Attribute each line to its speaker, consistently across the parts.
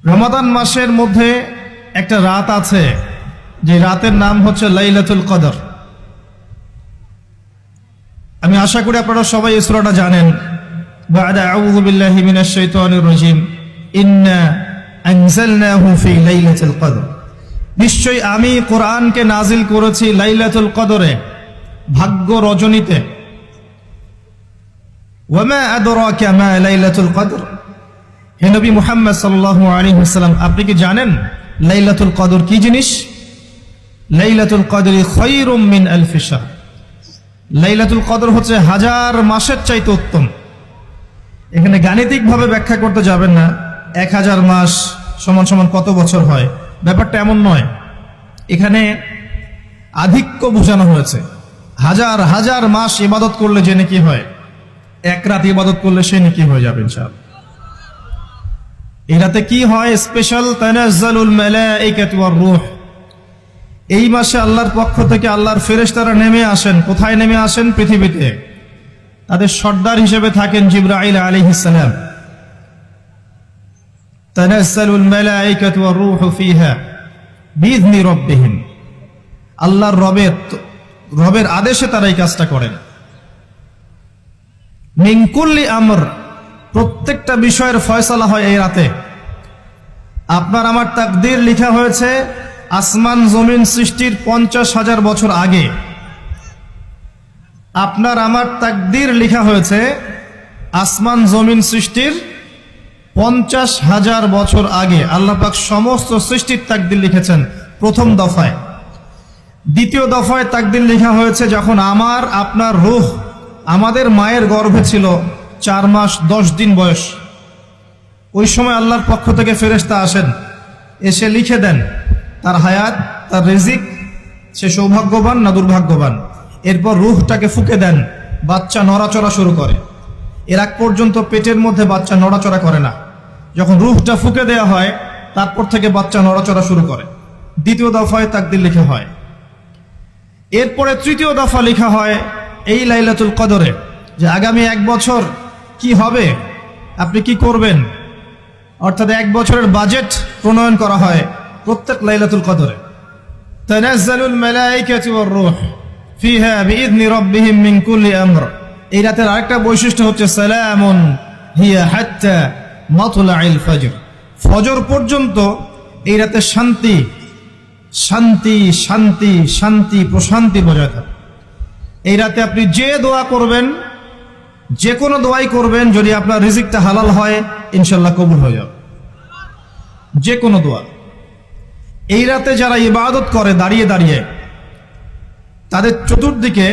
Speaker 1: রমাদান মাসের মধ্যে একটা রাত আছে, যে রাতের নাম হচ্ছে লাইলাতুল কদর। আমি আশা করি আপনারা সবাই এই সূরাটা জানেন। বা'দা আউযু বিল্লাহি মিনাশ শাইতানির রাজীম, ইন্না আনজালনাহু ফি লাইলাতুল কদর। নিশ্চয়ই আমি কোরআনকে নাজিল করেছি লাইলাতুল কদরে, ভাগ্য রজনীতে। ওয়া মা আদরাকা মা লাইলাতুল কদর। হে নবী মুহাম্মদ সাল্লাল্লাহু আলাইহি ওয়াসাল্লাম, আপনি কি জানেন লাইলাতুল কদর কি জিনিস? লাইলাতুল কদরি খায়রুম মিন আলফি শাহর। লাইলাতুল কদর হচ্ছে হাজার মাসের চাইতে উত্তম। এখানে গাণিতিকভাবে ব্যাখ্যা করতে যাবেন না, 1000 মাস সমান সমান কত বছর হয়, ব্যাপারটা এমন নয়। এখানে আধিক্য বোঝানো হয়েছে। হাজার হাজার মাস ইবাদত করলে যে নেকি হয়, এক রাত ইবাদত করলে সে নেকি হয়ে যাবে ইনশাআল্লাহ। এই রাতে কি হয়? স্পেশাল তানাজ্জালুল মালাইকাতু ওয়ার রূহ। এই মাসে আল্লাহর পক্ষ থেকে আল্লাহর ফেরেশতারা নেমে আসেন। কোথায় নেমে আসেন? পৃথিবীতে। তাদের সর্দার হিসেবে থাকেন জিবরাইল আলাইহিস সালাম। তানাজ্জালুল মালাইকাতু ওয়ার রূহু ফিহা বিইذনি রাব্বিহিম। আল্লাহর রবের আদেশে তারা এই কাজটা করেন। মিন কুল্লি আমর, প্রত্যেকটা বিষয়ের ফয়সালা হয় এই রাতে। আপনার আমার তাকদীর লেখা হয়েছে আসমান জমিন সৃষ্টির 50,000 বছর আগে। আপনার আমার তাকদীর লেখা হয়েছে আসমান জমিন সৃষ্টির 50,000 বছর আগে। আল্লাহ পাক সমস্ত সৃষ্টির তাকদীর লিখেছেন প্রথম দফায়। দ্বিতীয় দফায় তাকদীর লেখা হয়েছে যখন আমার আপনার রূহ আমাদের মায়ের গর্ভে ছিল 4 মাস 10 দিন বয়স। ওই সময় আল্লাহর পক্ষ থেকে ফেরেশতা আসেন, এসে লিখে দেন তার হায়াত, তার রিজিক, সে সৌভাগ্যবান না দুর্ভাগ্যবান। এরপর রূহটাকে ফুঁকে দেন, বাচ্চা নড়াচড়া শুরু করে। এর আগ পর্যন্ত পেটের মধ্যে বাচ্চা নড়াচড়া করে না। যখন রূহটা ফুঁকে দেওয়া হয়, তারপর থেকে বাচ্চা নড়াচড়া শুরু করে। দ্বিতীয় দফায় তাকদীর লেখা হয়। এরপরে তৃতীয় দফা লেখা হয় এই লাইলাতুল কদরে, যে আগামী 1 বছর কি হবে, আপনি কি করবেন। অর্থাৎ 1 বছরের বাজেট প্রণয়ন করা হয় প্রত্যেক লাইলাতুল কদরে। তানাজ্জালুল মালাইকাতু ওয়ার রূহ ফিহা বিইذনি রাব্বিহিম মিন কুল্লি আমর। এই রাতের আরেকটা বৈশিষ্ট্য হচ্ছে সালামুন হিয়া হাত্তা মাতলাইল ফজর। ফজর পর্যন্ত এই রাতে শান্তি শান্তি শান্তি শান্তি প্রশান্তি বজায় থাকে। এই রাতে আপনি যে দোয়া করবেন, যে কোনো দোয়াই করবেন, যদি আপনার রিজিকটা হালাল হয় ইনশাআল্লাহ কবুল হয়ে যাবে, যে কোনো দোয়া। এই রাতে যারা ইবাদত করে দাঁড়িয়ে দাঁড়িয়ে, তাদের চতুর্দিকে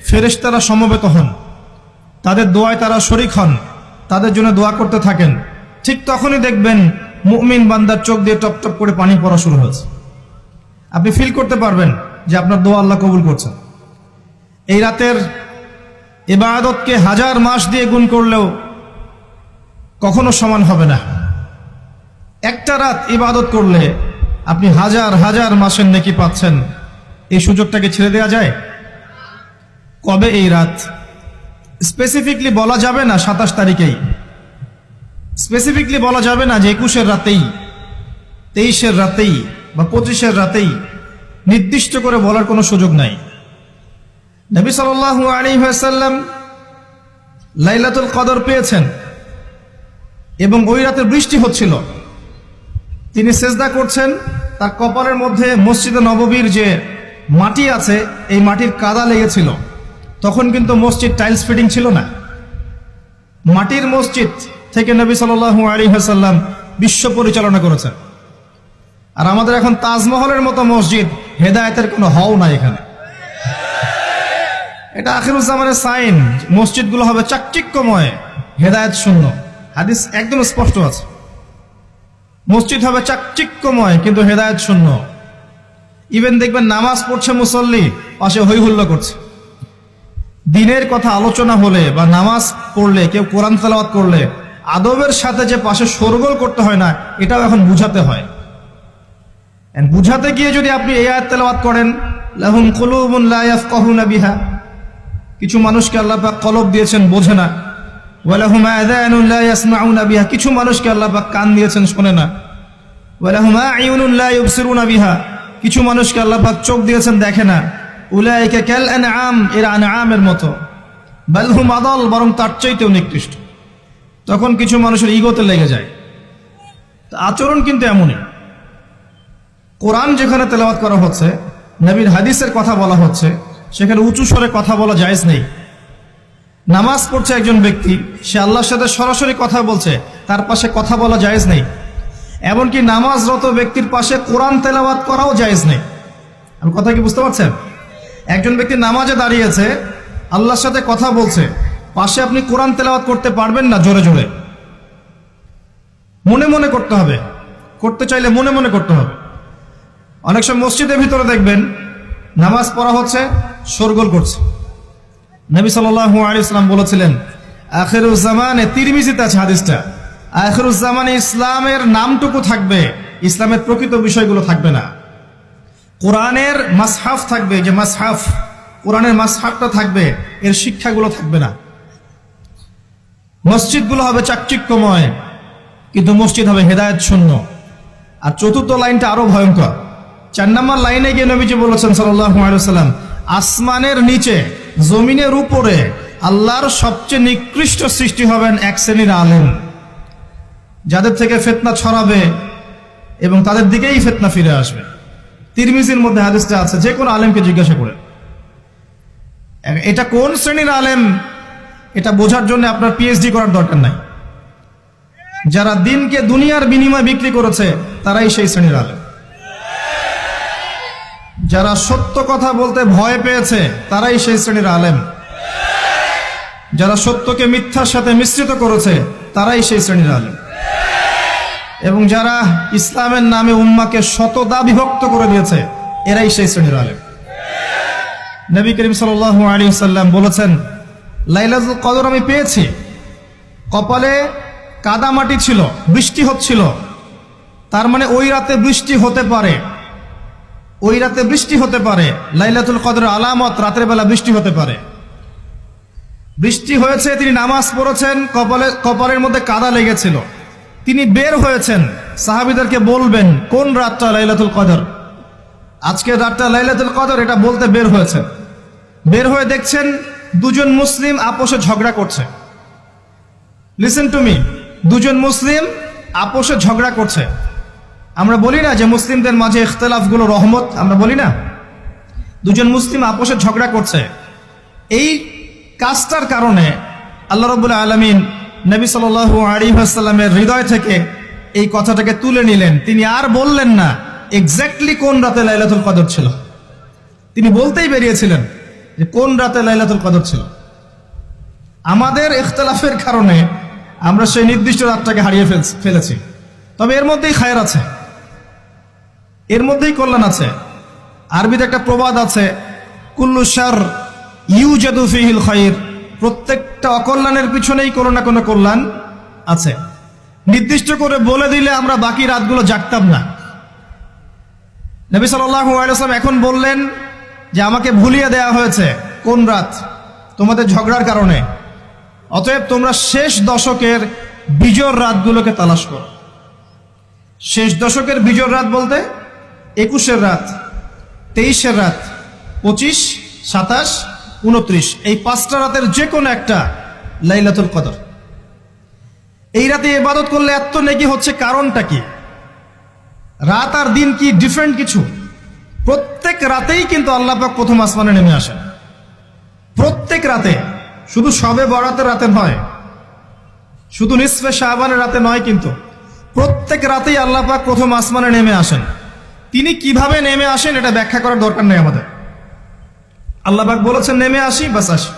Speaker 1: ফেরেশতারা সমবেত হন, তাদের দোয়ায় তারা শরীক হন, তাদের জন্য দোয়া করতে থাকেন। ঠিক তখনই দেখবেন মুমিন বান্দার চোখ দিয়ে টপ টপ করে পানি পড়া শুরু হয়েছে। আপনি ফিল করতে পারবেন যে আপনার দোয়া আল্লাহ কবুল করছেন। এই রাতের ইবাদতকে 1000 মাস দিয়ে গুণ করলেও কখনো সমান হবে না। একটা রাত ইবাদত করলে আপনি হাজার হাজার মাসের নেকি পাচ্ছেন। এই সুযোগটাকে ছেড়ে দেওয়া যায়? কবে এই রাত স্পেসিফিকলি বলা যাবে না, 27 তারিখেই স্পেসিফিকলি বলা যাবে না যে 21-এর রাতেই, 23-এর রাতেই বা 25-এর রাতেই, নির্দিষ্ট করে বলার কোনো সুযোগ নাই। নবী সাল্লাল্লাহু আলাইহি ওয়াসাল্লাম লাইলাতুল কদর পেয়েছেন এবং ওই রাতে বৃষ্টি হচ্ছিল। তিনি সেজদা করছেন, তার কপালের মধ্যে মসজিদে নববীর যে মাটি আছে এই মাটির কাদা লেগেছিল। তখন কিন্তু মসজিদ টাইলস ফিটিং ছিল না, মাটির মসজিদ থেকে নবী সাল্লাল্লাহু আলাইহি ওয়াসাল্লাম বিশ্ব পরিচালনা করেছেন। আর আমাদের এখন তাজমহলের মতো মসজিদ, হেদায়েতের কোনো হও নাই এখানে। এটা আখিরুজ্জামানের সাইন, মসজিদগুলো হবে চাকচিক্যময়, হেদায়েত শূন্য। হাদিস একদম স্পষ্ট আছে, মসজিদ হবে চাকচিক্যময় কিন্তু হেদায়েত শূন্য। ইভেন দেখবেন নামাজ পড়ছে মুসল্লি, পাশে হই হুল্লা করছে। দিনের কথা আলোচনা হলে বা নামাজ পড়লে, কেউ কোরআন তেলাওয়াত করলে আদবের সাথে যে পাশে শোরগোল করতে হয় না, এটাও এখন বুঝাতে হয়। বুঝাতে গিয়ে যদি আপনি এই আয়াত তেলাওয়াত করেন, লাহুম কুলুবুন লা ইয়াফকাহুনা বিহা, কিছু মানুষকে আল্লাহ পাক কলব দিয়েছেন, বোঝে না। ওয়া লাহুম আযানুন লা ইয়াসমাউনা বিহা, কিছু মানুষকে আল্লাহ পাক কান দিয়েছেন, শোনে না। ওয়ালাহুম আ'ইউনুন লা ইউবসিরুনা বিহা, কিছু মানুষকে আল্লাহ পাক চোখ দিয়েছেন দেখে না। উলাইকা কাল আনআম, এরা আনআমের মতো। বাল হুম আদাল, বরং তার চাইতেও নিকৃষ্ট। তখন কিছু মানুষের ইগোতে লেগে যায়। আচরণ কিন্তু এমনই। কোরআন যেখানে তেলাওয়াত করা হচ্ছে, নবীর হাদিসের কথা বলা হচ্ছে, সেখানে উঁচু স্বরে কথা বলা জায়েজ নেই। নামাজ পড়ছে একজন ব্যক্তি, সে আল্লাহর সাথে সরাসরি কথা বলছে, তার পাশে কথা বলা জায়েজ নেই। এমনকি নামাজরত ব্যক্তির পাশে কোরআন তেলাওয়াত করাও জায়েজ নেই। আমি কথা কি বুঝতে পারছেন? একজন ব্যক্তি নামাজে দাঁড়িয়েছে, আল্লাহর সাথে কথা বলছে, পাশে আপনি কোরআন তেলাওয়াত করতে পারবেন না জোরে জোরে। মনে মনে করতে হবে, করতে চাইলে মনে মনে করতে হবে। অনেক সময় মসজিদের ভিতরে দেখবেন নামাজ পড়া হচ্ছে, শোরগোল করছে। নবী সাল্লাল্লাহু আলাইহি ওয়াসাল্লাম বলেছিলেন, আখিরুজ জামানে, তিরমিজিতে আছে হাদিসটা, আখিরুজ জামানে ইসলামের নামটুকু থাকবে, ইসলামের প্রকৃত বিষয়গুলো থাকবে না। কোরআনের মাসহাফ থাকবে, যে মাসহাফ, কোরআনের মাসহাফটা থাকবে, এর শিক্ষাগুলো থাকবে না। মসজিদগুলো হবে চাকচিক্যময়, কিন্তু মসজিদ হবে হেদায়েত শূন্য। আর চতুর্থ লাইনটা আরো ভয়ঙ্কর। 4 নম্বর লাইনে গিয়ে নবীজি বলেছেন সাল্লাল্লাহু আলাইহি ওয়াসাল্লাম, আসমানের নিচে জমিনের উপরে আল্লাহর সবচেয়ে নিকৃষ্ট সৃষ্টি হবেন এক শ্রেণীর আলেম, যাদের থেকে ফিতনা ছড়াবে এবং তাদের দিকেই ফিতনা ফিরে আসবে। তিরমিজির মধ্যে হাদিসটা আছে, যে কোনো আলেমকে জিজ্ঞাসা করে এটা কোন শ্রেণীর আলেম, এটা বোঝার জন্য আপনার পিএইচডি করার দরকার নাই। যারা দিনকে দুনিয়ার বিনিময়ে বিক্রি করেছে, তারাই সেই শ্রেণীর আলেম। যারা সত্য কথা বলতে ভয় পেয়েছে, তারাই সেই শ্রেণীর আলেম। যারা সত্যকে মিথ্যার সাথে মিশ্রিত করেছে, তারাই সেই শ্রেণীর আলেম। এবং যারা ইসলামের নামে উম্মাকে শতদা বিভক্ত করে দিয়েছে, এরাই সেই শ্রেণীর আলেম। নবী করিম সাল্লাল্লাহু আলাইহি ওয়াসাল্লাম বলেছেন, লাইলাতুল কদর আমি পেয়েছি, কপালে কাদা মাটি ছিল, বৃষ্টি হচ্ছিল, তার মানে ওই রাতে বৃষ্টি হতে পারে, ওই রাতে বৃষ্টি হতে পারে। লাইলাতুল কদর আলামত, রাতের বেলা বৃষ্টি হতে পারে। বৃষ্টি হয়েছে, তিনি নামাজ পড়েছেন, কপালের মধ্যে কাদা লেগেছিল, তিনি বের হয়েছেন, সাহাবীদেরকে বলবেন কোন রাতটা লাইলাতুল কদর, আজকের রাতটা লাইলাতুল কদর, এটা বলতে বের হয়েছেন। বের হয়ে দেখছেন দুজন মুসলিম আপোষে ঝগড়া করছে। লিসেন টু মি, দুজন মুসলিম আপোষে ঝগড়া করছে। আমরা বলি না যে মুসলিমদের মাঝে ইখতিলাফগুলো রহমত, আমরা বলি না? দুজন মুসলিম আপোষে ঝগড়া করছে। এই কাজটার কারণে আল্লাহ রাব্বুল আলামিন নবী সাল্লাল্লাহু আলাইহি ওয়াসাল্লামের হৃদয় থেকে এই কথাটাকে তুলে নিলেন। তিনি আর বললেন না এক্স্যাক্টলি কোন রাতে লাইলাতুল কদর ছিল, তিনি বলতেই বেরিয়েছিলেন যে কোন রাতে লাইলাতুল কদর ছিল। আমাদের ইখতিলাফের কারণে আমরা সেই নির্দিষ্ট রাতটাকে হারিয়ে ফেলেছি। তবে এর মধ্যেই খায়ের আছে, এর মধ্যেই কল্যাণ আছে। আরবিতে একটা প্রবাদ আছে, কুল্লু শার ইউজাদু ফিহিল খায়র, প্রত্যেকটা অকল্যাণের পিছনেই কোনো না কোনো কল্যাণ আছে। নির্দিষ্ট করে বলে দিলে আমরা বাকি রাতগুলো জাগতাম না। নবী সাল্লাল্লাহু আলাইহি ওয়াসাল্লাম এখন বললেন যে আমাকে ভুলিয়ে দেওয়া হয়েছে কোন রাত, তোমাদের ঝগড়ার কারণে। অতএব তোমরা শেষ দশকের বিজোড় রাতগুলোকে তালাশ করো। শেষ দশকের বিজোড় রাত বলতে 21-এর রাত, 23-এর রাত, 25, 27, 29, এই 5টা রাতের যে কোনো একটা লাইলাতুল কদর। এই রাতে ইবাদত করলে এত নেকি হচ্ছে, কারণটা কি? রাত আর দিন কি ডিফারেন্ট কিছু? প্রত্যেক রাতেই কিন্তু আল্লাহ পাক প্রথম আসমানে নেমে আসেন, প্রত্যেক রাতে, শুধু শবে বরাতের রাতে নয়, শুধু নিসফে শাবানের রাতে নয়, কিন্তু প্রত্যেক রাতেই আল্লাহ পাক প্রথম আসমানে নেমে আসেন। তিনি কিভাবে নেমে আসেন এটা ব্যাখ্যা করার দরকার নেই আমাদের। আল্লাহ পাক বলেছেন নেমে আসি, বাস আসি।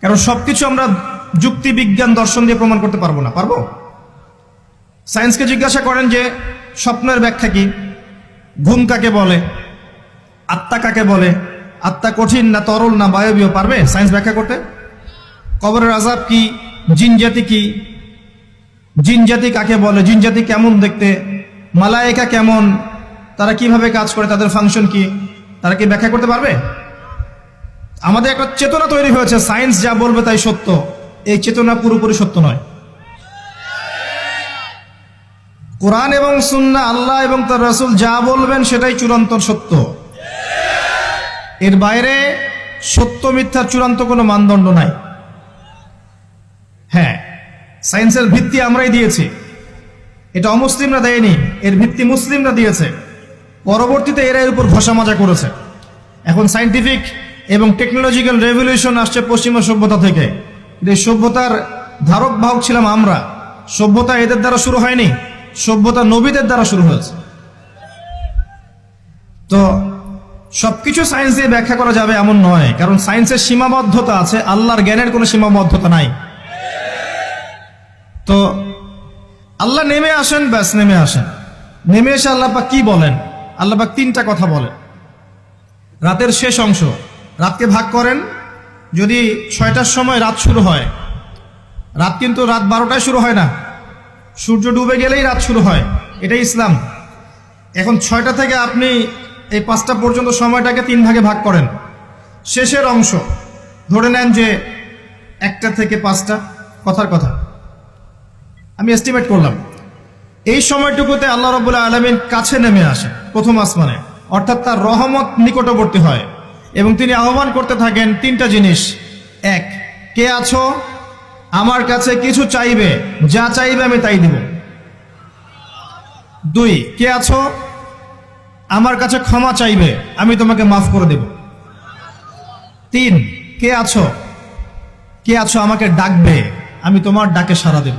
Speaker 1: কারণ সবকিছু আমরা যুক্তি, বিজ্ঞান, দর্শন দিয়ে প্রমাণ করতে পারবো না। পারবো? সায়েন্সকে জিজ্ঞাসা করেন যে স্বপ্নের ব্যাখ্যা কি, ঘুম কাকে বলে, আত্মা কাকে বলে, আত্মা কঠিন না তরল না বায়বীয়, পারবে সায়েন্স ব্যাখ্যা করতে? কবরের আযাব কি, জিন জাতি কি, জিন জাতি কাকে বলে, জিন জাতি কেমন দেখতে, মালায়েকা কেমন, তারা কিভাবে কাজ করে, তাদের ফাংশন কি, তারা কি ব্যাখ্যা করতে পারবে? আমাদের একটা চেতনা তৈরি হয়েছে, সায়েন্স যা বলবে তাই সত্য। এই চেতনা পুরোপুরি সত্য নয়। কোরআন এবং সুন্নাহ, আল্লাহ এবং তার রাসূল যা বলবেন সেটাই চূড়ান্ত সত্য। এর বাইরে সত্য মিথ্যার চূড়ান্ত কোনো মানদণ্ড নাই। হ্যাঁ, সায়েন্সের ভিত্তি আমরাই দিয়েছি, এটা অমুসলিমরা দেয়নি, এর ভিত্তি মুসলিমরা দিয়েছে। পরবর্তীতে এরা এর উপর ঘষা মাজা করেছে। এখন সায়েন্টিফিক এবং টেকনোলজিক্যাল রেভলিউশন আসছে পশ্চিমা সভ্যতা থেকে। এই সভ্যতার ধারক বাহক ছিলাম আমরা। সভ্যতা এদের দ্বারা শুরু হয়নি, সভ্যতা নবীদের দ্বারা শুরু হয়েছে। তো সবকিছু সায়েন্স দিয়ে ব্যাখ্যা করা যাবে এমন নয়, কারণ সায়েন্সের সীমাবদ্ধতা আছে, আল্লাহর জ্ঞানের কোনো সীমাবদ্ধতা নাই। তো আল্লাহ নেমে আসেন, ব্যাস নেমে আসেন। নেমে এসে আল্লাহ পাক কি বলেন? আল্লাহ পাক তিনটা কথা বলেন। রাতের শেষ অংশ, রাতকে ভাগ করেন। যদি 6টার সময় রাত শুরু হয়, রাত কিন্তু রাত 12টায় শুরু হয় না, সূর্য ডুবে গেলেই রাত শুরু হয়, এটাই ইসলাম। এখন 6টা থেকে আপনি এই 5টা পর্যন্ত সময়টাকে 3 ভাগে ভাগ করেন। শেষের অংশ ধরে নেন যে 1টা থেকে 5টা, কথার কথা আমি এস্টিমেট করলাম, এই সময়টুকুতে আল্লাহ রাব্বুল আলামিন কাছে নেমে আসেন প্রথম আসমানে, অর্থাৎ তার রহমত নিকটবর্তী হয় এবং তিনি আহ্বান করতে থাকেন 3টা জিনিস। 1, কে আছো আমার কাছে কিছু চাইবে, যা চাইবে আমি তাই দিব। 2, কে আছো আমার কাছে ক্ষমা চাইবে, আমি তোমাকে মাফ করে দেব। 3, কে আছো আমাকে ডাকবে, আমি তোমার ডাকে সাড়া দেব।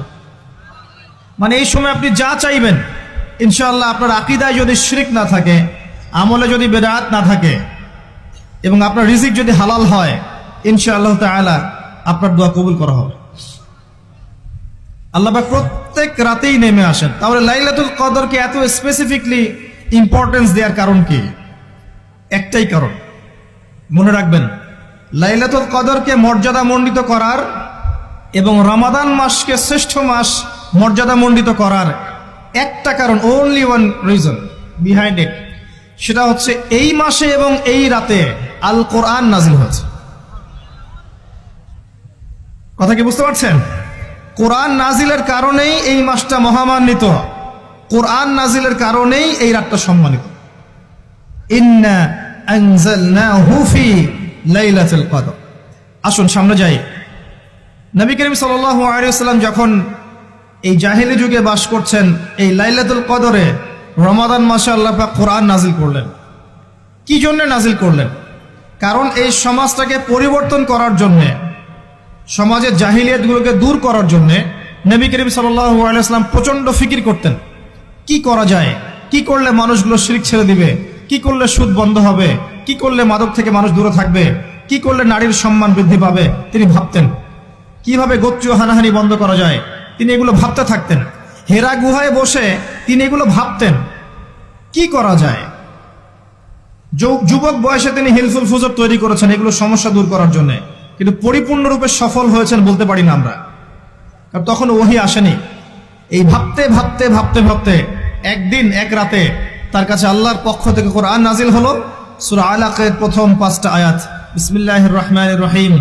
Speaker 1: মানে এই সময় আপনি যা চাইবেন ইনশাআল্লাহ, আপনার আকীদায় যদি শিরক না থাকে, আমলে যদি বেদাত না থাকে এবং আপনার রিজিক যদি হালাল হয়, ইনশাআল্লাহ তাআলা আপনার দোয়া কবুল করা হবে। আল্লাহ পাক প্রত্যেক রাতেই নেমে আসেন। তাহলে লাইলাতুল কদরকে এত স্পেসিফিকলি ইম্পর্টেন্স দেওয়ার কারণ কি? একটাই কারণ, মনে রাখবেন, লাইলাতুল কদরকে মর্যাদামণ্ডিত করার এবং রমাদান মাসকে শ্রেষ্ঠ মাস মর্যাদামণ্ডিত করার একটা কারণ, only one reason behind it, সেটা হচ্ছে এই মাসে এবং এই রাতে আল কোরআন নাজিল হয়েছে। কথা কি বুঝতে পারছেন? কোরআন নাজিলের কারণেই এই মাসটা মহামান্বিত, কোরআন নাজিলের কারণেই এই রাতটা সম্মানিত। ইন্না আনজালনাহু ফি লাইলাতুল কদর। আসুন সামনে যাই। নবী করিম সাল্লাল্লাহু আলাইহি ওয়াসাল্লাম যখন এই জাহেলি যুগে বাস করছেন, এই লাইলাতুল কদরে রমাদান মাসে আল্লাহ পাক কোরআন নাজিল করলেন। কি জন্য নাজিল করলেন? কারণ এই সমাজটাকে পরিবর্তন করার জন্যে, সমাজের জাহিলিয়াতগুলোকে দূর করার জন্যে নবী করিম সাল্লাল্লাহু আলাইহি ওয়াসাল্লাম প্রচন্ড ফিকির করতেন। কি করা যায়, কি করলে মানুষগুলো শিরক ছেড়ে দিবে, কি করলে সুদ বন্ধ হবে, কি করলে মাদক থেকে মানুষ দূরে থাকবে, কি করলে নারীর সম্মান বৃদ্ধি পাবে। তিনি ভাবতেন কিভাবে গোত্রীয় হানাহানি বন্ধ করা যায়, তিনি এগুলো ভাবতে থাকতেন। হেরা গুহায় বসে তিনি এগুলো ভাবতেন কি করা যায়। যুবক বয়সে তিনি হিলফুল ফুজর তৈরি করেছেন এগুলো সমস্যা দূর করার জন্য, কিন্তু পরিপূর্ণরূপে সফল হয়েছেন বলতে পারি না আমরা, কারণ তখন ওহী আসেনি। এই ভাবতে ভাবতে ভাবতে ভাবতে একদিন এক রাতে তার কাছে আল্লাহর পক্ষ থেকে কোরআন নাজিল হলো। সূরা আলাকের প্রথম 5টা আয়াত, বিসমিল্লাহির রহমানির রহিম,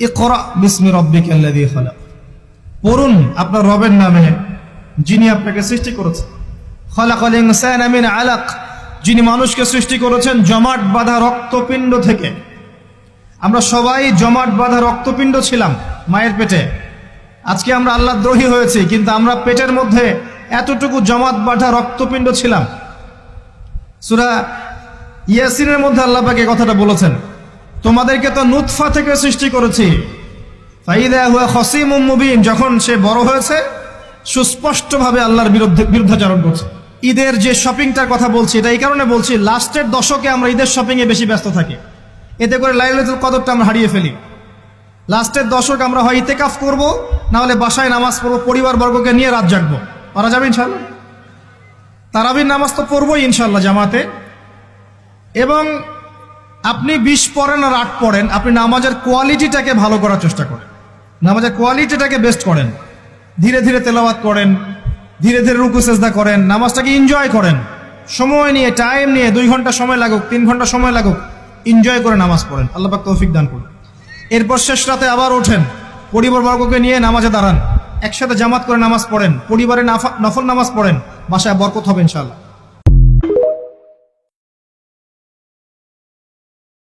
Speaker 1: ইকরা বিসমি রাব্বিকাল্লাযী খালাক। পড়ুন আপনার রবের নামে যিনি আপনাকে সৃষ্টি করেছেন। খালাকাল ইনসানা মিন আলাক, যিনি মানুষকে সৃষ্টি করেছেন জমাট বাঁধা রক্তপিণ্ড থেকে। আমরা সবাই জমাট বাঁধা রক্তপিণ্ড ছিলাম মায়ের পেটে। আজকে আমরা আল্লাহ দ্রোহী হয়েছি, কিন্তু আমরা পেটের মধ্যে এতটুকু জমাট বাঁধা রক্তপিণ্ড ছিলাম। সূরা ইয়াসিনের মধ্যে আল্লাহ পাক এই কথাটা বলেছেন, তোমাদেরকে তো নুতফা থেকে সৃষ্টি করেছি, ফাইদা হুয়া খসিমুম মুবিন, যখন সে বড় হয়েছে সুস্পষ্টভাবে আল্লাহর বিরুদ্ধাচরণ করছে। ঈদের যে শপিংটার কথা বলছি, এটা এই কারণে বলছি, লাস্টের দশকে আমরা ঈদের শপিংয়ে বেশি ব্যস্ত থাকি, এতে করে লাইলাতুল কদরটা আমরা হারিয়ে ফেলি। লাস্টের দশক আমরা হয় ইতেকাফ করব, না হলে বাসায় নামাজ পড়বো, পরিবার বর্গকে নিয়ে রাত জাগবো। পারা যাবে ইনশাআল্লাহ? তারাবির নামাজ তো পড়বোই ইনশাআল্লাহ জামাতে। এবং আপনি 20 পড়েন আর 8 পড়েন, আপনি নামাজের কোয়ালিটিটাকে ভালো করার চেষ্টা করেন, নামাজের কোয়ালিটিটাকে বেস্ট করেন, ধীরে ধীরে তেলাওয়াত করেন, ধীরে ধীরে রুকু সেজদা করেন, নামাজটাকে এনজয় করেন, সময় নিয়ে, টাইম নিয়ে, 2 ঘন্টা সময় লাগুক, 3 ঘন্টা সময় লাগুক, এনজয় করে নামাজ পড়েন। আল্লাহ পাক তৌফিক দান করুন। এরপর শেষ রাতে আবার ওঠেন, পরিবার বর্গকে নিয়ে নামাজে দাঁড়ান, একসাথে জামাত করে নামাজ পড়েন, পরিবারে নফল নামাজ পড়েন, বাসায় বরকত হবে ইনশাআল্লাহ।